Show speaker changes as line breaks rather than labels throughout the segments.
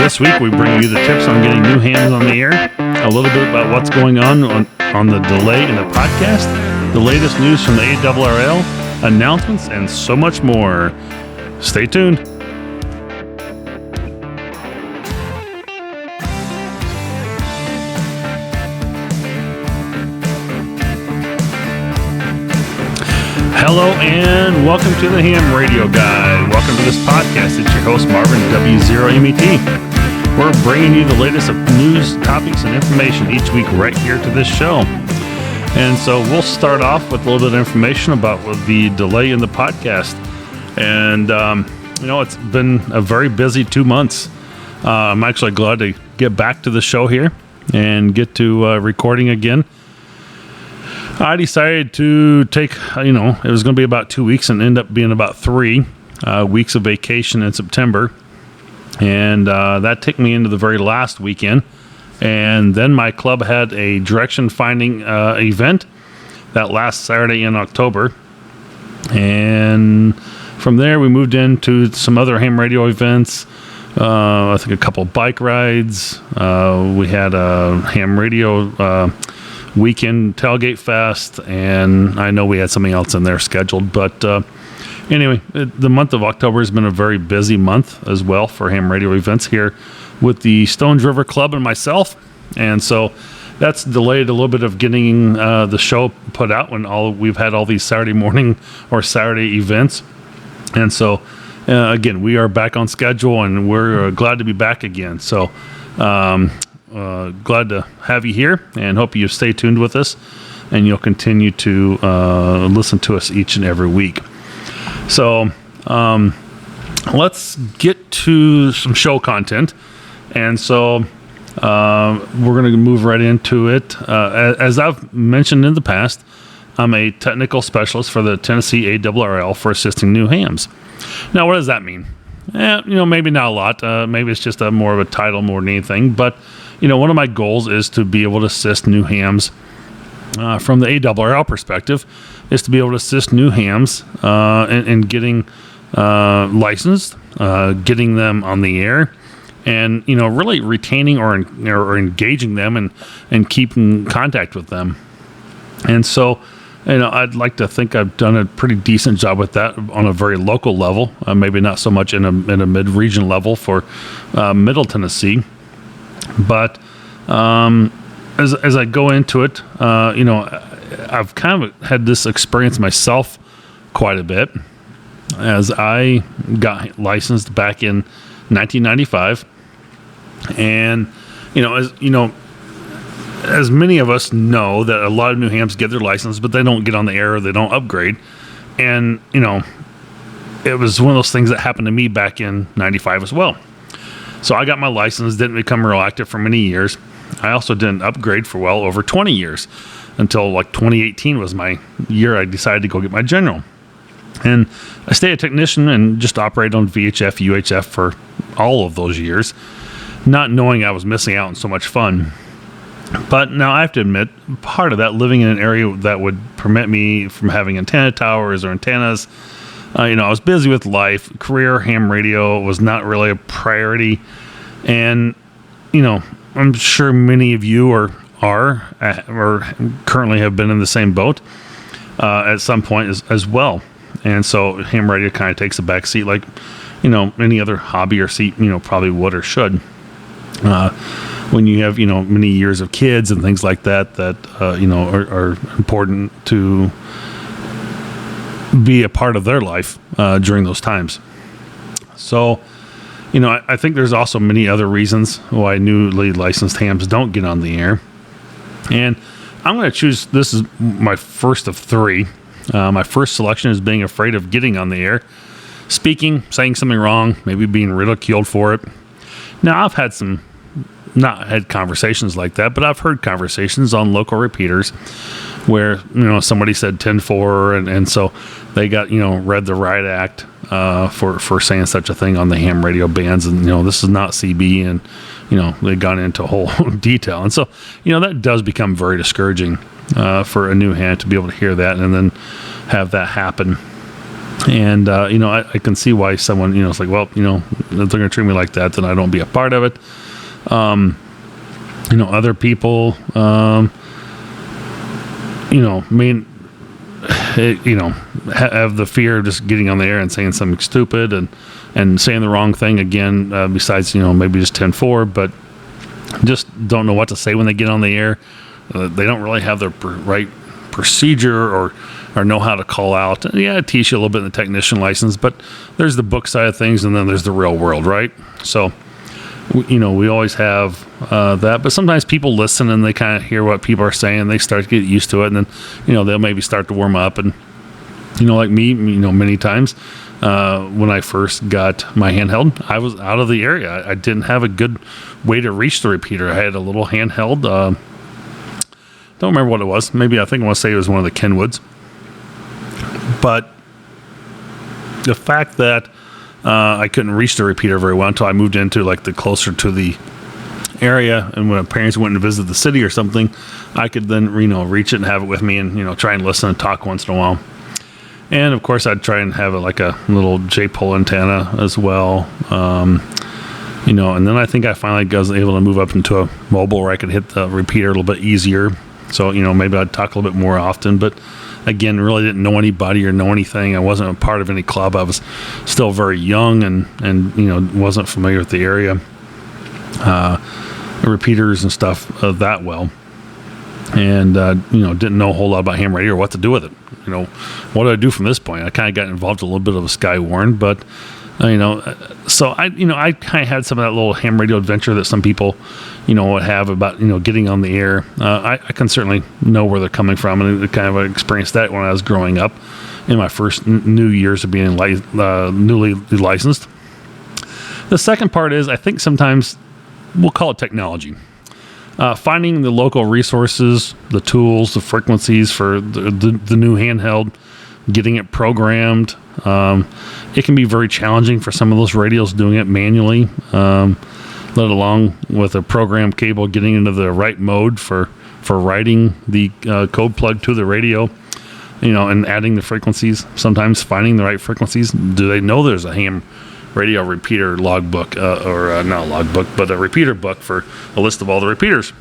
This week we bring you the tips on getting new hams on the air, a little bit about what's going on the delay in the podcast, the latest news from the ARRL, announcements, and so much more. Stay tuned. Hello and welcome to the Ham Radio Guide. Welcome to this podcast. It's your host Marvin W0MET. We're bringing you the latest of news, topics, and information each week right here to this show. And so we'll start off with a little bit of information about the delay in the podcast. And, it's been a very busy 2 months. I'm actually glad to get back to the show here and get to recording again. I decided to take, it was going to be about 2 weeks and end up being about 3 weeks of vacation in September. And that took me into the very last weekend. And then my club had a direction finding event that last Saturday in October. And from there, we moved into some other ham radio events. I think a couple bike rides. We had a ham radio weekend tailgate fest, and I know we had something else in there scheduled, but anyway, the month of October has been a very busy month as well for ham radio events here with the Stones River Club and myself, and so that's delayed a little bit of getting the show put out when we've had all these Saturday morning or Saturday events. And so again, we are back on schedule, and we're glad to be back again. So glad to have you here, and hope you stay tuned with us and you'll continue to listen to us each and every week. So let's get to some show content. And so we're going to move right into it. As I've mentioned in the past, I'm a technical specialist for the Tennessee ARRL for assisting new hams. Now, what does that mean? Maybe not a lot. Maybe it's just more of a title more than anything. But one of my goals is to be able to assist new hams from the ARRL perspective, is to be able to assist new hams in getting licensed, getting them on the air, and really retaining or engaging them and keeping contact with them. And so I'd like to think I've done a pretty decent job with that on a very local level, maybe not so much in a mid-region level for Middle Tennessee. But as I go into it, I've kind of had this experience myself quite a bit, as I got licensed back in 1995. And, as many of us know, that a lot of new hams get their license, but they don't get on the air, or they don't upgrade. And, it was one of those things that happened to me back in 95 as well. So I got my license, didn't become real active for many years. I also didn't upgrade for well over 20 years until like 2018 was my year I decided to go get my general. And I stayed a technician and just operated on VHF, UHF for all of those years, not knowing I was missing out on so much fun. But now I have to admit, part of that, living in an area that would permit me from having antenna towers or antennas, I was busy with life. Career ham radio was not really a priority. And, I'm sure many of you are currently have been in the same boat at some point as well. And so ham radio kind of takes a back seat like, any other hobby or seat, probably would or should. When you have, many years of kids and things like that, are important to be a part of their life during those times. So, I think there's also many other reasons why newly licensed hams don't get on the air. And I'm going to choose, this is my first of 3. My first selection is being afraid of getting on the air, speaking, saying something wrong, maybe being ridiculed for it. Now, I've had not had conversations like that, but I've heard conversations on local repeaters where, somebody said 10-4, and so they got, read the riot act for saying such a thing on the ham radio bands, and, this is not CB, and, they got into a whole detail. And so, that does become very discouraging for a new ham to be able to hear that and then have that happen. And, I can see why someone, it's like, well, if they're going to treat me like that, then I don't be a part of it. Other people, have the fear of just getting on the air and saying something stupid and saying the wrong thing again, besides, maybe just 10-4, but just don't know what to say when they get on the air. They don't really have the right procedure or know how to call out. Yeah, it teaches you a little bit in the technician license, but there's the book side of things, and then there's the real world, right? So, we always have that, but sometimes people listen and they kind of hear what people are saying. They start to get used to it, and then, they'll maybe start to warm up. And, like me, many times when I first got my handheld, I was out of the area. I didn't have a good way to reach the repeater. I had a little handheld. Don't remember what it was. I want to say it was one of the Kenwoods. But the fact that I couldn't reach the repeater very well until I moved into like the closer to the area, and when my parents went to visit the city or something, I could then reach it and have it with me, and try and listen and talk once in a while. And of course, I'd try and have like a little J-pole antenna as well. And then I think I finally was able to move up into a mobile where I could hit the repeater a little bit easier. So maybe I'd talk a little bit more often, but again, really didn't know anybody or know anything. I wasn't a part of any club. I was still very young and wasn't familiar with the area, repeaters and stuff that well. And, didn't know a whole lot about ham radio or what to do with it. What do I do from this point? I kind of got involved in a little bit of a Skywarn, but, so I kind of had some of that little ham radio adventure that some people, would have about, getting on the air. I can certainly know where they're coming from, and kind of experienced that when I was growing up in my first new years of being newly licensed. The second part is, I think sometimes we'll call it technology. Finding the local resources, the tools, the frequencies for the new handheld, getting it programmed. It can be very challenging for some of those radios doing it manually, let alone with a program cable getting into the right mode for writing the code plug to the radio, and adding the frequencies. Sometimes finding the right frequencies. Do they know there's a ham radio repeater logbook, or not a logbook, but a repeater book for a list of all the repeaters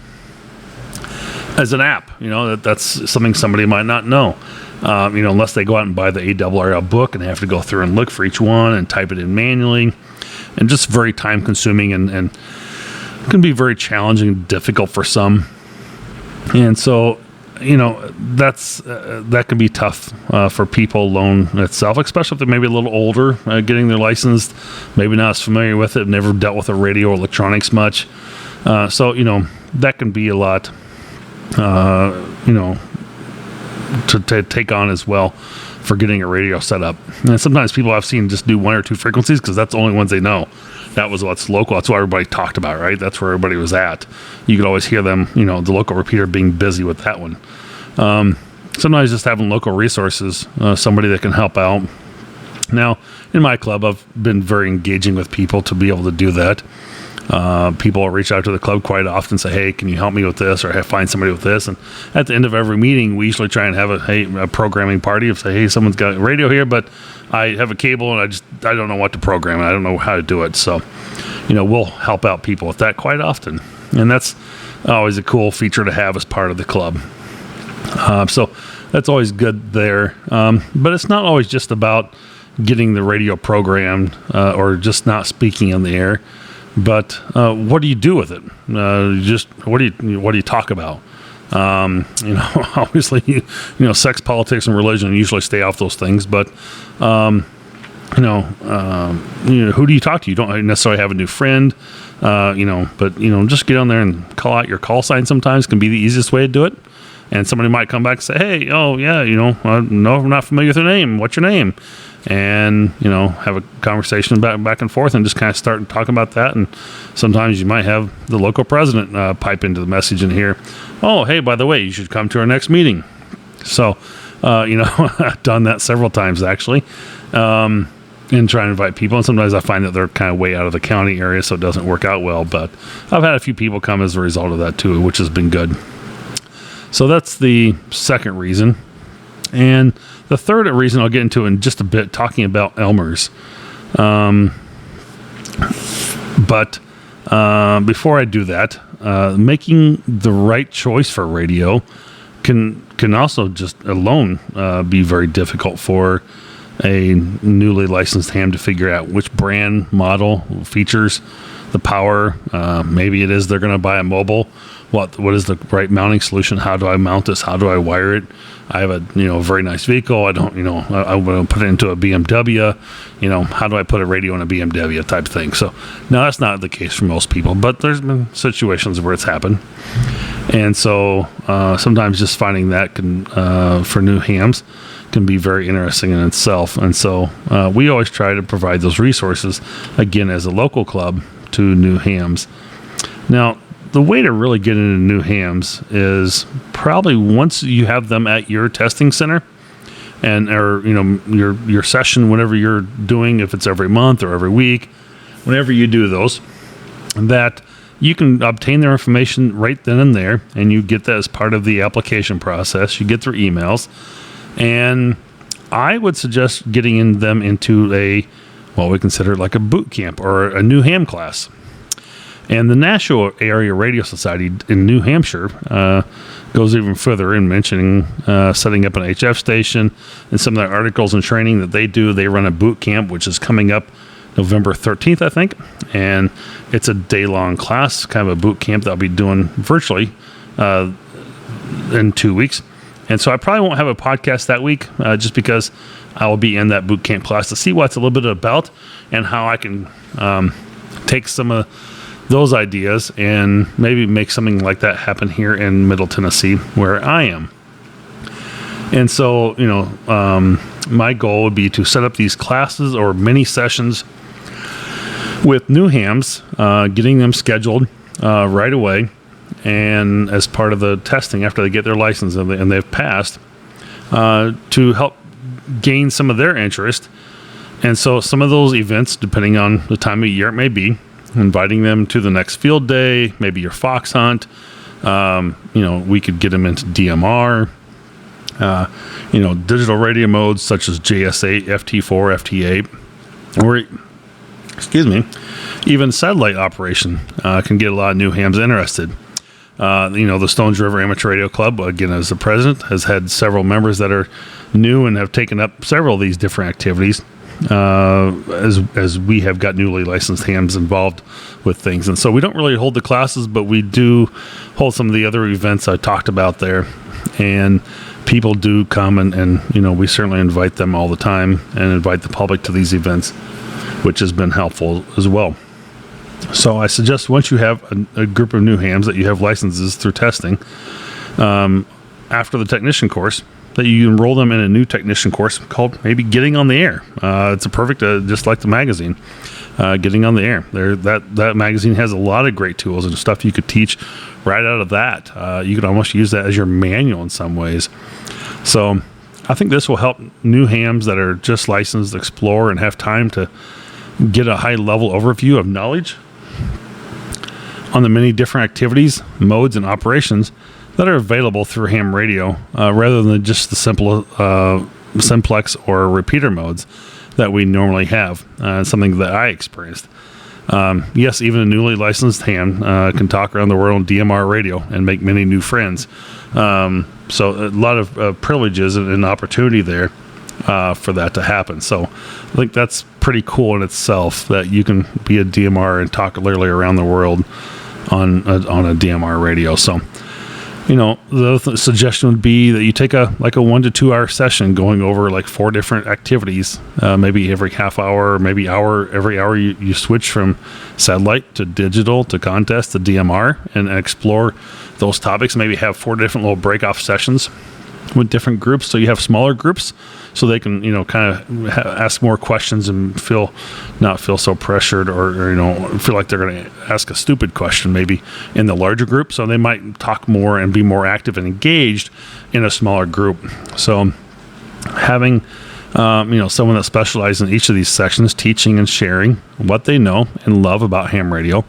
as an app? That's something somebody might not know, unless they go out and buy the ARRL book and have to go through and look for each one and type it in manually, and just very time consuming and can be very challenging and difficult for some. And so, that can be tough for people alone itself, especially if they're maybe a little older, getting their license, maybe not as familiar with it, never dealt with the radio or electronics much. So, that can be a lot, to take on as well for getting a radio set up. And sometimes people I've seen just do one or two frequencies because that's the only ones they know. That was what's local. That's what everybody talked about, right? That's where everybody was at. You could always hear them, the local repeater being busy with that one. Sometimes just having local resources, somebody that can help out. Now, in my club, I've been very engaging with people to be able to do that. People will reach out to the club quite often and say, hey, can you help me with this, or find somebody with this? And at the end of every meeting, we usually try and have a programming party of say, hey, someone's got a radio here, but I have a cable and I don't know what to program. I don't know how to do it. So, we'll help out people with that quite often. And that's always a cool feature to have as part of the club. So that's always good there. But it's not always just about getting the radio programmed or just not speaking on the air. But what do you do with it? What do you talk about? Obviously, sex, politics, and religion usually stay off those things. But who do you talk to? You don't necessarily have a new friend, but just get on there and call out your call sign. Sometimes can be the easiest way to do it. And somebody might come back and say, hey, oh yeah, no, I'm not familiar with your name. What's your name? And, have a conversation back and forth and just kind of start talking about that. And sometimes you might have the local president pipe into the message in here. Oh, hey, by the way, you should come to our next meeting. So, I've done that several times actually, and try and invite people. And sometimes I find that they're kind of way out of the county area, so it doesn't work out well. But I've had a few people come as a result of that too, which has been good. So that's the second reason. And the third reason I'll get into in just a bit, talking about Elmers. But before I do that, making the right choice for radio can also just alone be very difficult for a newly licensed ham to figure out which brand, model, features, the power. Maybe it is they're going to buy a mobile. What is the right mounting solution? How do I mount this? How do I wire it? I have a very nice vehicle. I don't I want to put it into a BMW. How do I put a radio in a BMW type thing? So now that's not the case for most people, but there's been situations where it's happened, and so sometimes just finding that can for new hams can be very interesting in itself. And so we always try to provide those resources again as a local club to new hams. Now, the way to really get into new hams is probably once you have them at your testing center or your session, whatever you're doing, if it's every month or every week, whenever you do those, that you can obtain their information right then and there, and you get that as part of the application process. You get their emails, and I would suggest getting them into what we consider like a boot camp or a new ham class. And the National Area Radio Society in New Hampshire goes even further in mentioning setting up an HF station, and some of the articles and training that they do. They run a boot camp, which is coming up November 13th, I think. And it's a day-long class, kind of a boot camp that I'll be doing virtually in 2 weeks. And so I probably won't have a podcast that week just because I will be in that boot camp class to see what it's a little bit about and how I can take some of those ideas and maybe make something like that happen here in Middle Tennessee where I am. And so, my goal would be to set up these classes or mini sessions with new hams, getting them scheduled right away, and as part of the testing after they get their license and they've passed, to help gain some of their interest. And so some of those events, depending on the time of year it may be, inviting them to the next field day, maybe your fox hunt. We could get them into DMR, digital radio modes such as JS8, FT4, FT8, or, even satellite operation can get a lot of new hams interested. The Stones River Amateur Radio Club, again, as the president, has had several members that are new and have taken up several of these different activities. As we have got newly licensed hams involved with things. And so we don't really hold the classes, but we do hold some of the other events I talked about there. And people do come and we certainly invite them all the time and invite the public to these events, which has been helpful as well. So I suggest once you have a group of new hams that you have licenses through testing, after the technician course, that you enroll them in a new technician course called maybe Getting on the Air. It's a perfect, just like the magazine, Getting on the Air. That magazine has a lot of great tools and stuff you could teach right out of that. You could almost use that as your manual in some ways. So I think this will help new hams that are just licensed explore and have time to get a high-level overview of knowledge on the many different activities, modes, and operations that are available through ham radio, rather than just the simple simplex or repeater modes that we normally have. Something that I experienced. Yes, even a newly licensed ham can talk around the world on DMR radio and make many new friends. So a lot of privileges and opportunity there for that to happen. So I think that's pretty cool in itself, that you can be a DMR and talk literally around the world on a DMR radio. So the suggestion would be that you take a 1 to 2 hour session going over like 4 different activities, maybe every half hour, or maybe every hour you switch from satellite to digital to contest to DMR and explore those topics. Maybe have 4 different little break off sessions with different groups, so you have smaller groups so they can kind of ask more questions and not feel so pressured or feel like they're going to ask a stupid question maybe in the larger group. So they might talk more and be more active and engaged in a smaller group. So having someone that specializes in each of these sections, teaching and sharing what they know and love about ham radio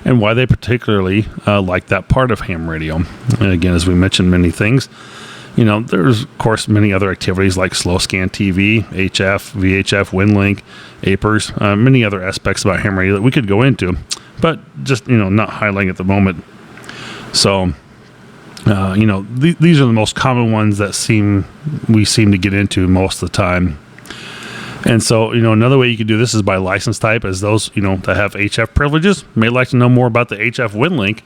and why they particularly like that part of ham radio. And again, as we mentioned many things, There's, of course, many other activities like slow scan TV, HF, VHF, WinLink, APERS, many other aspects about ham radio that we could go into, but just, not highlighting at the moment. So, these are the most common ones that we seem to get into most of the time. And so, another way you could do this is by license type, as those, that have HF privileges may like to know more about the HF WinLink,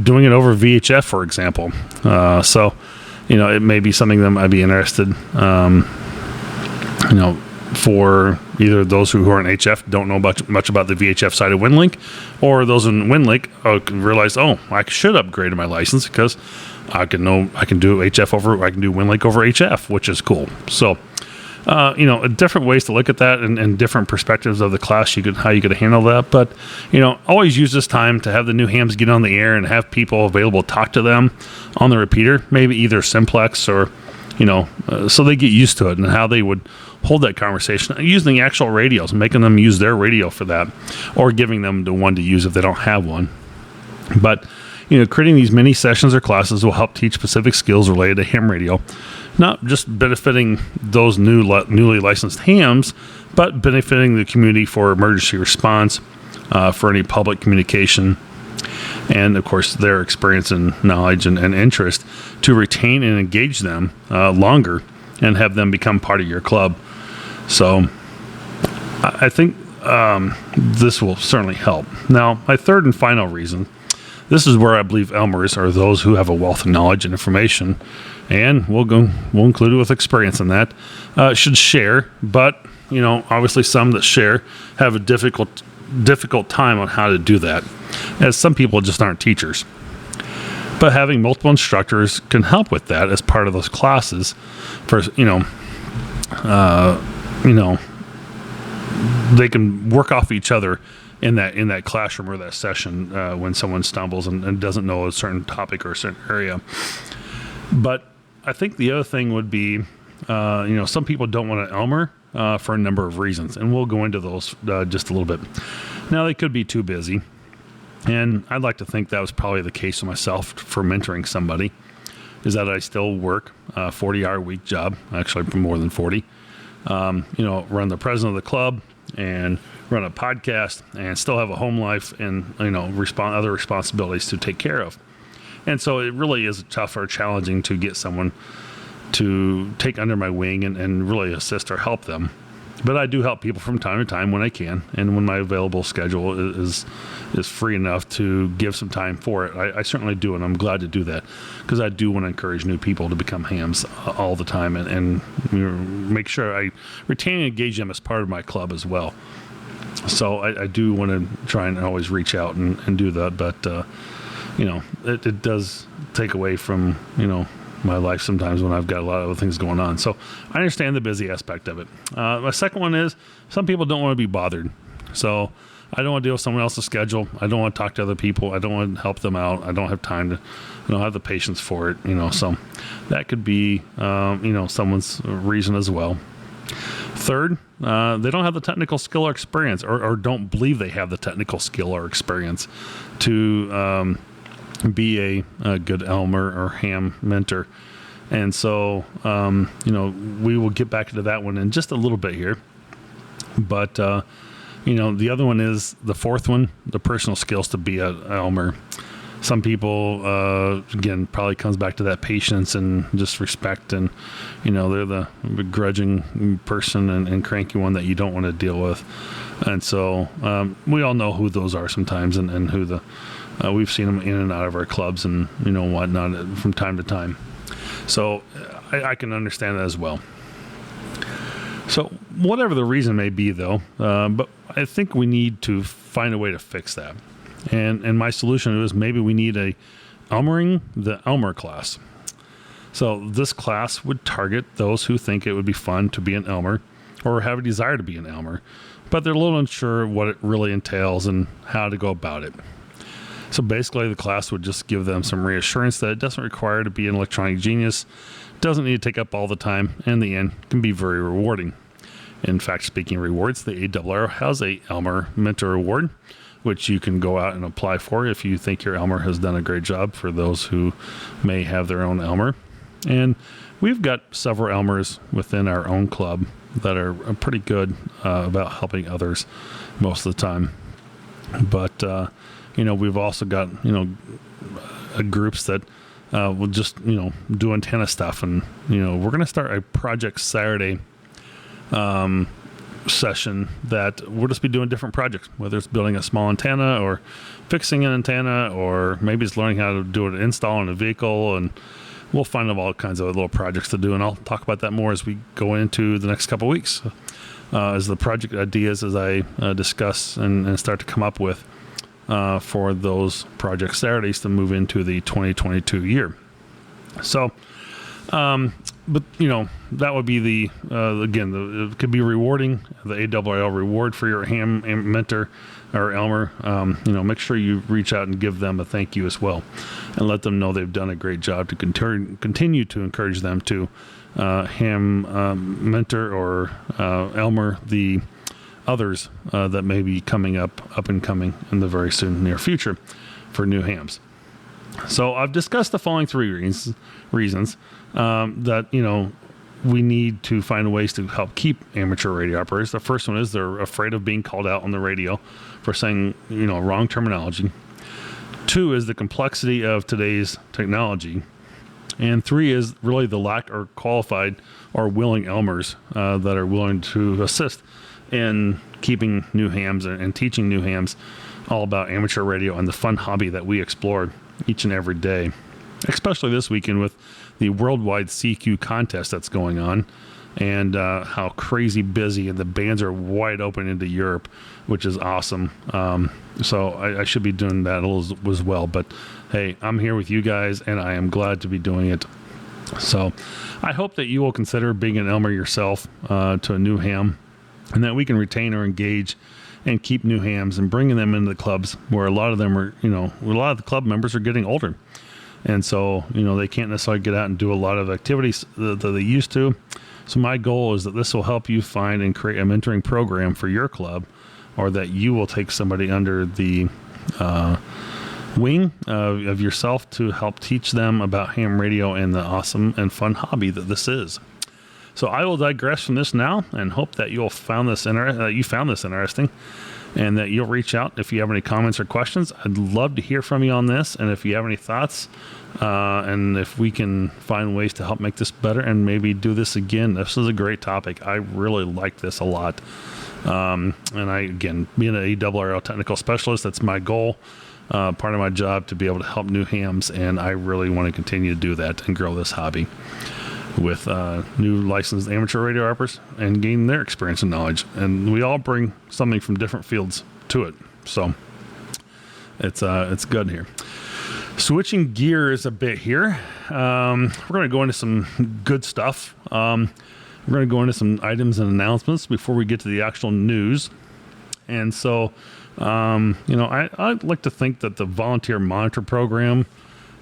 doing it over VHF, for example. So, it may be something that might be interested, for either those who are in HF don't know much about the VHF side of WinLink, or those in WinLink realize, I should upgrade my license because I can do HF over, I can do WinLink over HF, which is cool. So, different ways to look at that and different perspectives of the class, how you could handle that. But, always use this time to have the new hams get on the air and have people available to talk to them on the repeater, maybe either simplex or, so they get used to it and how they would hold that conversation using the actual radios, making them use their radio for that, or giving them the one to use if they don't have one. But, creating these mini sessions or classes will help teach specific skills related to ham radio, not just benefiting those newly licensed hams, but benefiting the community for emergency response, for any public communication, and of course their experience and knowledge and interest to retain and engage them longer and have them become part of your club. So I think this will certainly help. Now, my third and final reason, this is where I believe Elmers are those who have a wealth of knowledge and information, and we'll include it with experience in that, should share, but, obviously some that share have a difficult time on how to do that, as some people just aren't teachers. But having multiple instructors can help with that as part of those classes. For they can work off each other in that classroom or that session when someone stumbles and doesn't know a certain topic or a certain area. But I think the other thing would be, some people don't want to Elmer for a number of reasons, and we'll go into those just a little bit. Now, they could be too busy. And I'd like to think that was probably the case with myself for mentoring somebody, is that I still work a 40-hour-a-week job, actually more than 40, run the president of the club and run a podcast and still have a home life and, other responsibilities to take care of. And so it really is tough or challenging to get someone to take under my wing and really assist or help them. But I do help people from time to time when I can, and when my available schedule is free enough to give some time for it. I certainly do, and I'm glad to do that, because I do want to encourage new people to become hams all the time and make sure I retain and engage them as part of my club as well. So I do want to try and always reach out and do that, but it does take away from my life sometimes when I've got a lot of other things going on. So I understand the busy aspect of it. My second one is some people don't want to be bothered. So I don't want to deal with someone else's schedule. I don't want to talk to other people. I don't want to help them out. I don't have time I don't have the patience for it, so that could be, someone's reason as well. Third, they don't have the technical skill or experience, or don't believe they have the technical skill or experience to be a good Elmer or ham mentor. And so, we will get back into that one in just a little bit here. But, the other one is the fourth one, the personal skills to be a Elmer. Some people, again, probably comes back to that patience and just respect, and, they're the begrudging person and cranky one that you don't want to deal with. And so we all know who those are sometimes, and who we've seen them in and out of our clubs and, whatnot from time to time. So I can understand that as well. So whatever the reason may be, though, but I think we need to find a way to fix that. And my solution is maybe we need a Elmering the Elmer class. So this class would target those who think it would be fun to be an Elmer or have a desire to be an Elmer, but they're a little unsure what it really entails and how to go about it. So basically the class would just give them some reassurance that it doesn't require to be an electronic genius, doesn't need to take up all the time, and in the end can be very rewarding. In fact, speaking of rewards, the ARRL has a Elmer Mentor Award, which you can go out and apply for if you think your Elmer has done a great job, for those who may have their own Elmer. And we've got several Elmers within our own club that are pretty good about helping others most of the time. But, we've also got, groups that will just, do antenna stuff. And, we're going to start a Project Saturday session that we'll just be doing different projects, whether it's building a small antenna or fixing an antenna, or maybe it's learning how to do an install in a vehicle. And we'll find all kinds of little projects to do. And I'll talk about that more as we go into the next couple of weeks, as the project ideas as I discuss and start to come up with for those Project Saturdays to move into the 2022 year. So, but that would be it could be rewarding, the ARRL reward for your ham mentor or Elmer. Make sure you reach out and give them a thank you as well, and let them know they've done a great job to continue to encourage them to ham mentor or Elmer the others that may be coming up and coming in the very soon near future for new hams. So I've discussed the following three reasons that, we need to find ways to help keep amateur radio operators. The first one is they're afraid of being called out on the radio for saying, wrong terminology. 2 is the complexity of today's technology. And 3 is really the lack of qualified or willing Elmers that are willing to assist in keeping new hams and teaching new hams all about amateur radio and the fun hobby that we explore each and every day, especially this weekend with the worldwide CQ contest that's going on, and how crazy busy, and the bands are wide open into Europe, which is awesome. So I should be doing that as well. But hey, I'm here with you guys, and I am glad to be doing it. So I hope that you will consider being an Elmer yourself to a new ham, and that we can retain or engage and keep new hams and bringing them into the clubs, where a lot of them are, a lot of the club members are getting older. And so, they can't necessarily get out and do a lot of activities that they used to. So my goal is that this will help you find and create a mentoring program for your club, or that you will take somebody under the wing of yourself to help teach them about ham radio and the awesome and fun hobby that this is. So I will digress from this now, and hope that you found this interesting, and that you'll reach out if you have any comments or questions. I'd love to hear from you on this, and if you have any thoughts, and if we can find ways to help make this better and maybe do this again. This is a great topic. I really like this a lot. And being an ARRL technical specialist, that's my goal, part of my job, to be able to help new hams, and I really want to continue to do that and grow this hobby with new licensed amateur radio operators and gain their experience and knowledge. And we all bring something from different fields to it. So it's good here. Switching gears a bit here. We're going to go into some good stuff. We're going to go into some items and announcements before we get to the actual news. And so, I'd like to think that the volunteer monitor program,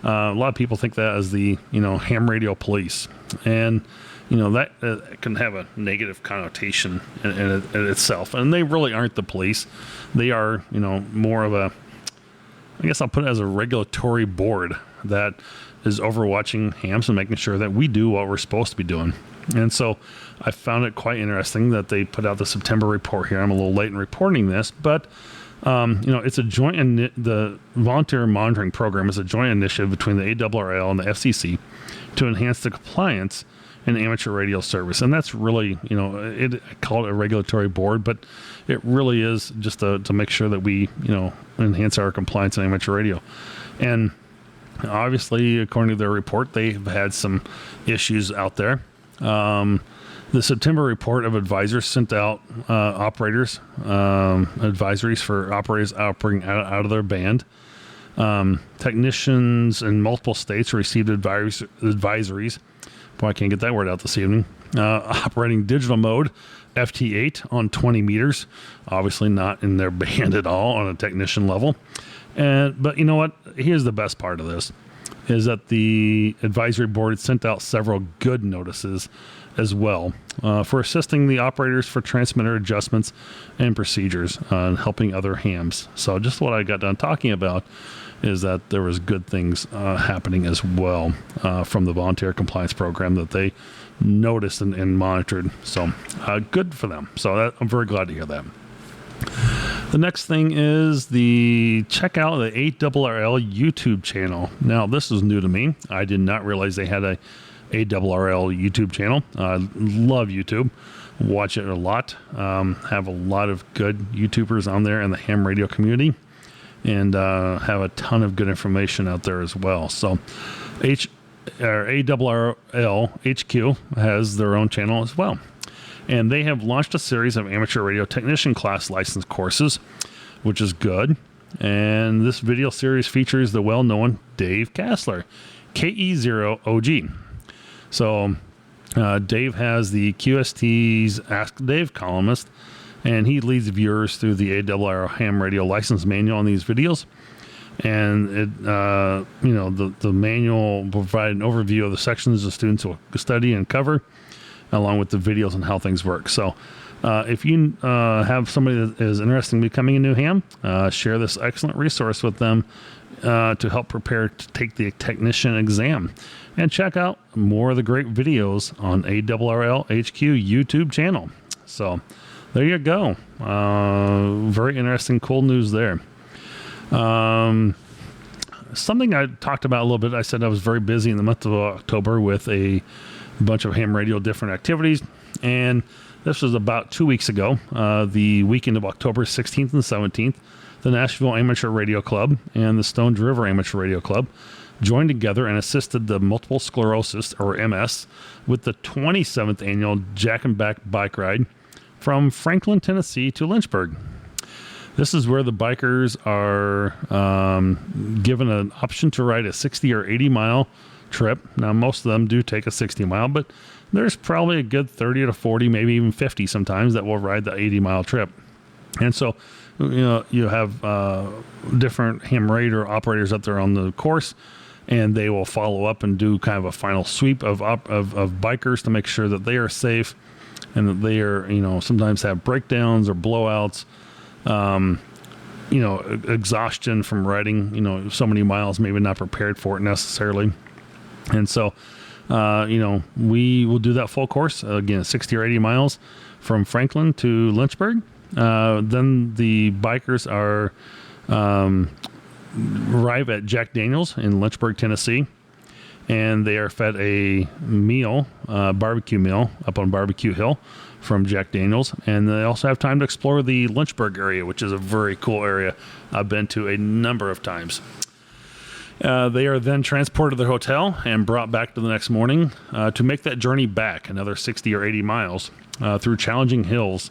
a lot of people think that as the, ham radio police. And, that can have a negative connotation in itself. And they really aren't the police. They are, more of a, I guess I'll put it as a regulatory board that is overwatching hams and making sure that we do what we're supposed to be doing. And so I found it quite interesting that they put out the September report here. I'm a little late in reporting this, but it's a joint, the volunteer monitoring program is a joint initiative between the ARRL and the FCC to enhance the compliance in amateur radio service. And that's really, I call it a regulatory board, but it really is just to make sure that we, enhance our compliance in amateur radio. And obviously, according to their report, they've had some issues out there. The September report of advisors sent out operators, advisories for operators operating out of their band. Technicians in multiple states received advisories. Boy, I can't get that word out this evening. Operating digital mode, FT8 on 20 meters. Obviously not in their band at all on a technician level. But you know what? Here's the best part of this. is that the advisory board sent out several good notices as well for assisting the operators for transmitter adjustments and procedures and helping other hams. So just what I got done talking about is that there was good things happening as well from the volunteer compliance program that they noticed and monitored. So good for them. So I'm very glad to hear that. The next thing is check out the ARRL YouTube channel. Now, this is new to me. I did not realize they had a ARRL YouTube channel. I love YouTube. Watch it a lot. Have a lot of good YouTubers on there in the ham radio community, and have a ton of good information out there as well. So ARRL HQ has their own channel as well. And they have launched a series of amateur radio technician class license courses, which is good. And this video series features the well-known Dave Kassler, KE0OG. So Dave has the QST's Ask Dave columnist, and he leads viewers through the ARRL ham radio license manual on these videos. And it, the manual will provide an overview of the sections the students will study and cover, along with the videos and how things work. So if you have somebody that is interested in becoming a new ham, share this excellent resource with them to help prepare to take the technician exam. And check out more of the great videos on ARRL HQ YouTube channel. So there you go. Very interesting, cool news there. Something I talked about a little bit, I said I was very busy in the month of October with a bunch of ham radio different activities, and this was about 2 weeks ago, the weekend of October 16th and 17th. The Nashville Amateur Radio Club and the Stones River Amateur Radio Club joined together and assisted the multiple sclerosis, or MS, with the 27th annual Jack and Back bike ride from Franklin, Tennessee to Lynchburg. This is where the bikers are given an option to ride a 60 or 80 mile trip. Now, most of them do take a 60 mile, but there's probably a good 30 to 40, maybe even 50 sometimes that will ride the 80 mile trip. And so, you have different ham radio operators out there on the course, and they will follow up and do kind of a final sweep of bikers to make sure that they are safe and that they are, sometimes have breakdowns or blowouts, exhaustion from riding, so many miles, maybe not prepared for it necessarily. And so, we will do that full course, again, 60 or 80 miles from Franklin to Lynchburg. Then the bikers arrive at Jack Daniels in Lynchburg, Tennessee, and they are fed a meal, barbecue meal up on Barbecue Hill from Jack Daniels. And they also have time to explore the Lynchburg area, which is a very cool area I've been to a number of times. They are then transported to their hotel and brought back to the next morning to make that journey back another 60 or 80 miles through challenging hills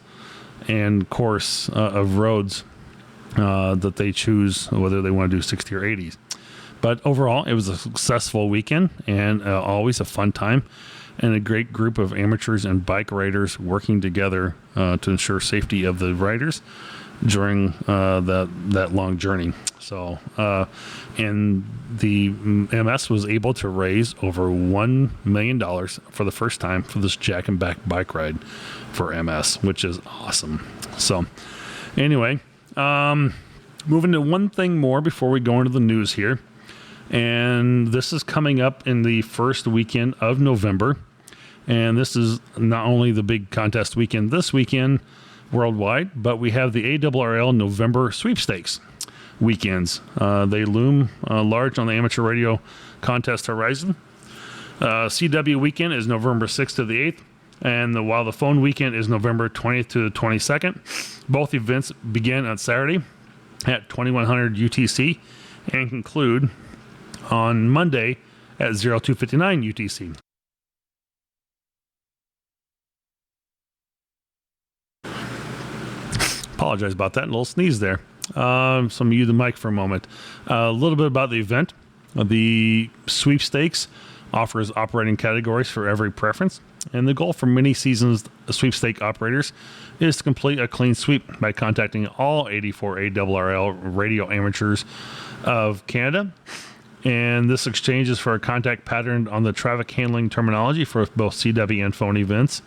and course of roads that they choose, whether they want to do 60 or 80s. But overall, it was a successful weekend and always a fun time, and a great group of amateurs and bike riders working together to ensure safety of the riders during that long journey. So, and the MS was able to raise over $1 million for the first time for this Jack and Back bike ride for MS, which is awesome. So, anyway, moving to one thing more before we go into the news here. And this is coming up in the first weekend of November. And this is not only the big contest weekend this weekend worldwide, but we have the ARRL November sweepstakes weekends. They loom large on the amateur radio contest horizon. CW weekend is November 6th to the 8th, and while the phone weekend is November 20th to the 22nd. Both events begin on Saturday at 2100 UTC and conclude on Monday at 0259 UTC. Apologize about that, a little sneeze there. So mute the mic for a moment. A little bit about the event. The sweepstakes offers operating categories for every preference, and the goal for many seasons sweepstake operators is to complete a clean sweep by contacting all 84 ARRL radio amateurs of Canada And this exchange is for a contact pattern on the traffic handling terminology for both CW and phone events.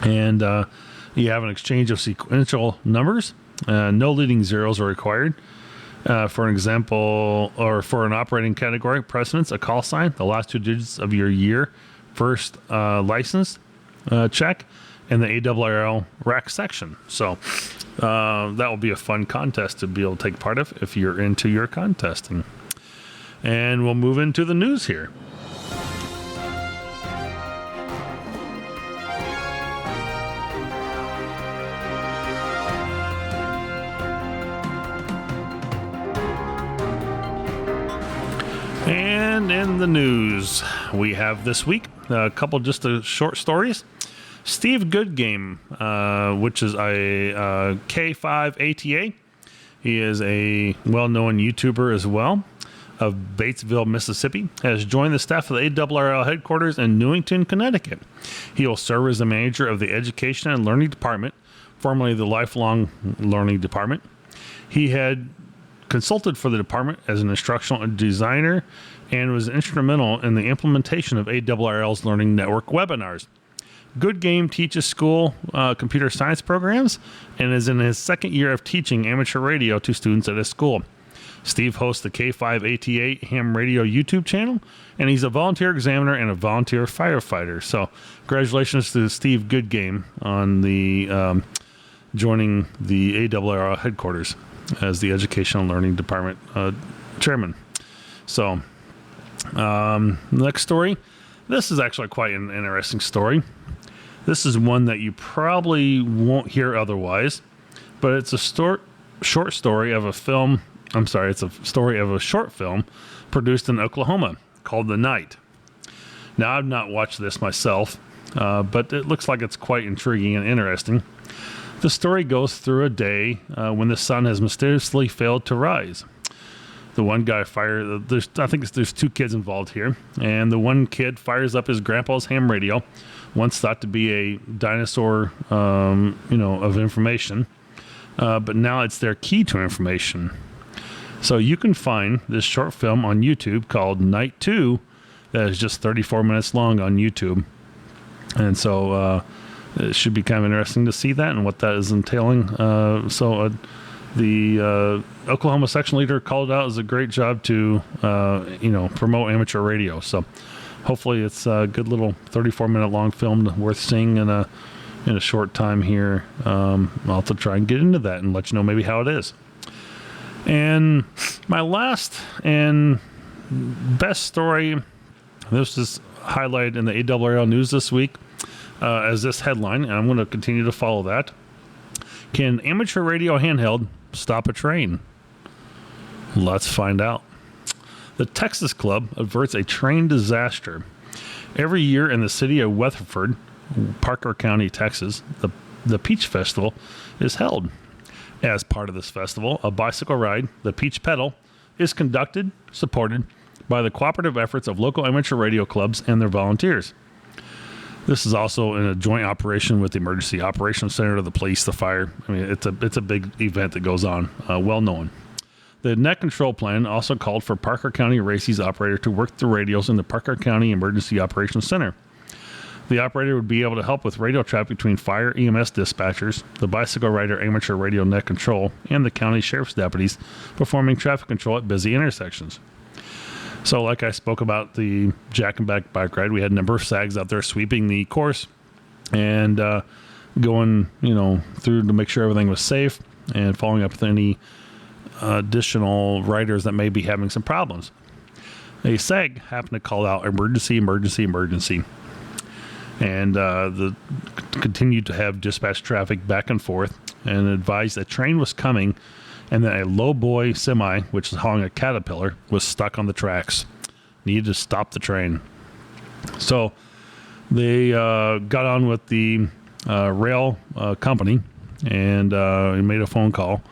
And you have an exchange of sequential numbers. No leading zeros are required. For an example, or for an operating category, precedence, a call sign, the last 2 digits of your year, first license check, and the ARRL rack section. So that will be a fun contest to be able to take part of if you're into your contesting. And we'll move into the news here. And in the news, we have this week a couple just short stories. Steve Goodgame, which is a K5ATA. He is a well-known YouTuber as well of Batesville, Mississippi, has joined the staff of the ARRL headquarters in Newington, Connecticut. He will serve as the manager of the Education and Learning Department, formerly the Lifelong Learning Department. He had consulted for the department as an instructional designer and was instrumental in the implementation of ARRL's Learning Network webinars. Goodgame teaches school computer science programs and is in his second year of teaching amateur radio to students at his school. Steve hosts the K5ATA ham radio YouTube channel, and he's a volunteer examiner and a volunteer firefighter. So congratulations to Steve Goodgame on the joining the ARRL headquarters as the Educational Learning Department chairman. So next story. This is actually quite an interesting story. This is one that you probably won't hear otherwise, but it's a short story of a film. It's a story of a short film produced in Oklahoma called The Night. Now, I've not watched this myself, but it looks like it's quite intriguing and interesting. The story goes through a day when the sun has mysteriously failed to rise. The one guy there's 2 kids involved here, and the one kid fires up his grandpa's ham radio, once thought to be a dinosaur, of information, but now it's their key to information. So you can find this short film on YouTube called Night 2 that is just 34 minutes long on YouTube. And so it should be kind of interesting to see that and what that is entailing. The Oklahoma section leader called it out as a great job to, promote amateur radio. So hopefully it's a good little 34-minute long film worth seeing in a short time here. I'll have to try and get into that and let you know maybe how it is. And my last and best story, this is highlighted in the ARRL news this week as this headline, and I'm going to continue to follow that. Can amateur radio handheld stop a train? Let's find out. The Texas Club averts a train disaster. Every year in the city of Weatherford, Parker County, Texas, the Peach Festival is held. As part of this festival, a bicycle ride, the Peach Pedal, is conducted, supported by the cooperative efforts of local amateur radio clubs and their volunteers. This is also in a joint operation with the Emergency Operations Center, the police, the fire. I mean, it's a big event that goes on, well known. The net control plan also called for Parker County RACE's operator to work the radios in the Parker County Emergency Operations Center. The operator would be able to help with radio traffic between fire EMS dispatchers, the bicycle rider amateur radio net control, and the county sheriff's deputies performing traffic control at busy intersections. So like I spoke about the Jack and Back bike ride, we had a number of SAGs out there sweeping the course and going, through to make sure everything was safe and following up with any additional riders that may be having some problems. A SAG happened to call out emergency. And continued to have dispatch traffic back and forth and advised a train was coming and that a lowboy semi, which is hauling a Caterpillar, was stuck on the tracks. Needed to stop the train. So they got on with the rail company and made a phone call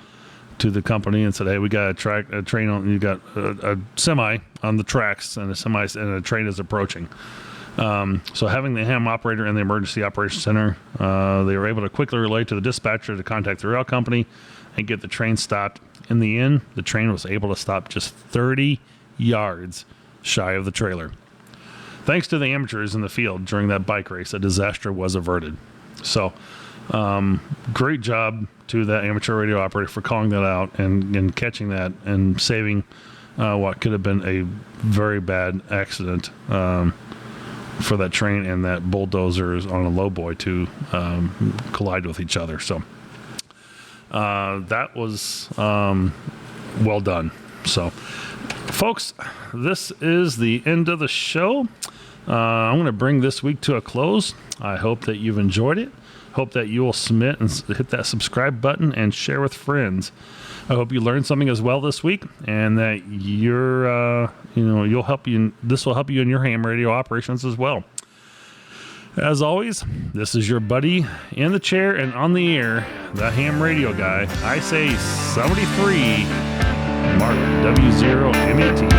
to the company and said, hey, we got a train on, you got a semi on the tracks and a train is approaching. So having the ham operator in the Emergency Operations Center, they were able to quickly relate to the dispatcher to contact the rail company and get the train stopped. In the end, the train was able to stop just 30 yards shy of the trailer. Thanks to the amateurs in the field during that bike race, a disaster was averted. So, great job to that amateur radio operator for calling that out and catching that and saving what could have been a very bad accident for that train and that bulldozers on a lowboy to collide with each other. So that was well done. So, folks, this is the end of the show. I'm going to bring this week to a close. I hope that you've enjoyed it. Hope that you will submit and hit that subscribe button and share with friends. I hope you learned something as well this week, and that this will help you in your ham radio operations as well. As always, this is your buddy in the chair and on the air, the ham radio guy. I say 73, Mark W0 MAT.